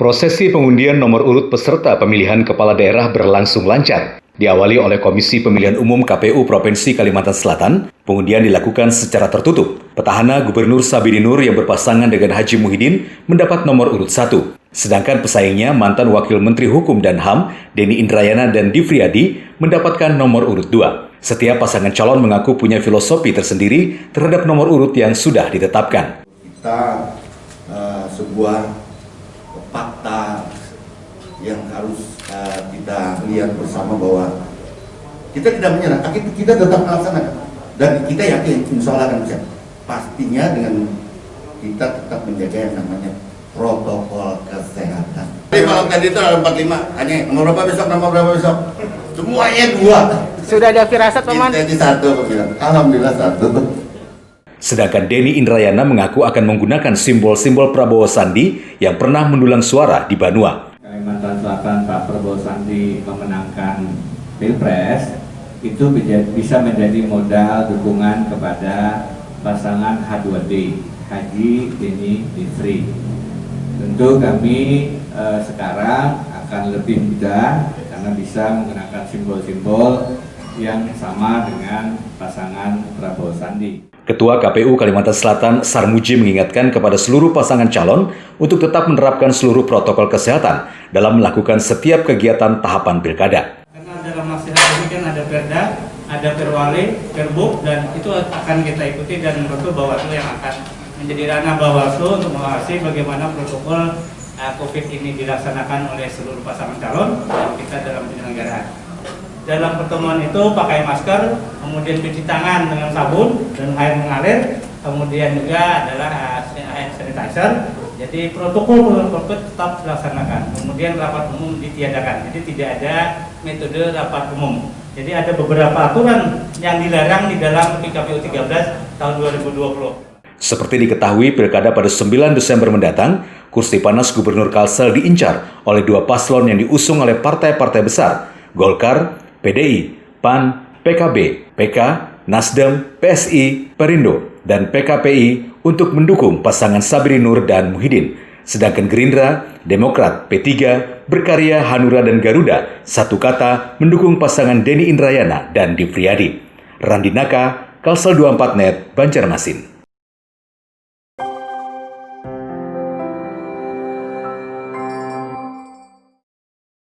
Prosesi pengundian nomor urut peserta pemilihan kepala daerah berlangsung lancar. Diawali oleh Komisi Pemilihan Umum KPU Provinsi Kalimantan Selatan, pengundian dilakukan secara tertutup. Petahana Gubernur Sabidi Nur yang berpasangan dengan Haji Muhyiddin mendapat nomor urut 1. Sedangkan pesaingnya mantan Wakil Menteri Hukum dan HAM, Denny Indrayana dan Difriyadi, mendapatkan nomor urut 2. Setiap pasangan calon mengaku punya filosofi tersendiri terhadap nomor urut yang sudah ditetapkan. Kita sebuah fakta yang harus kita lihat bersama bahwa kita tidak menyerah, tapi kita tetap melaksanakan dan kita yakin insya Allah akan bisa. Pastinya dengan kita tetap menjaga yang namanya protokol kesehatan. Jadi kalau tadi itu ada 45, hanya nomor berapa besok? Semuanya 2. Sudah ada firasat, Paman? Jadi 1, alhamdulillah 1. Sedangkan Denny Indrayana mengaku akan menggunakan simbol-simbol Prabowo Sandi yang pernah mendulang suara di Banua. Kalimantan Selatan Pak Prabowo Sandi memenangkan Pilpres, itu bisa menjadi modal dukungan kepada pasangan H2D, Haji Denny Difri. Tentu kami sekarang akan lebih mudah karena bisa menggunakan simbol-simbol yang sama dengan pasangan Prabowo Sandi. Ketua KPU Kalimantan Selatan Sarmuji mengingatkan kepada seluruh pasangan calon untuk tetap menerapkan seluruh protokol kesehatan dalam melakukan setiap kegiatan tahapan pilkada. Karena dalam masyarakat ini kan ada perda, ada perwali, perbuk, dan itu akan kita ikuti dan tentu Bawaslu yang akan menjadi ranah Bawaslu untuk mengawasi bagaimana protokol COVID ini dilaksanakan oleh seluruh pasangan calon dan kita dalam penyelenggaraan. Dalam pertemuan itu pakai masker, kemudian cuci tangan dengan sabun dan air mengalir, kemudian juga adalah hand sanitizer. Jadi protokol COVID tetap dilaksanakan. Kemudian rapat umum ditiadakan. Jadi tidak ada metode rapat umum. Jadi ada beberapa aturan yang dilarang di dalam PKPU 13 tahun 2020. Seperti diketahui, pilkada pada 9 Desember mendatang, kursi panas Gubernur Kalsel diincar oleh 2 paslon yang diusung oleh partai-partai besar, Golkar, PDI, PAN, PKB, PK, Nasdem, PSI, Perindo, dan PKPI untuk mendukung pasangan Sabidi Nur dan Muhyiddin. Sedangkan Gerindra, Demokrat, P3, Berkarya, Hanura, dan Garuda satu kata mendukung pasangan Denny Indrayana dan Difriyadi. Randi Naka, Kalsel 24net, Banjarmasin.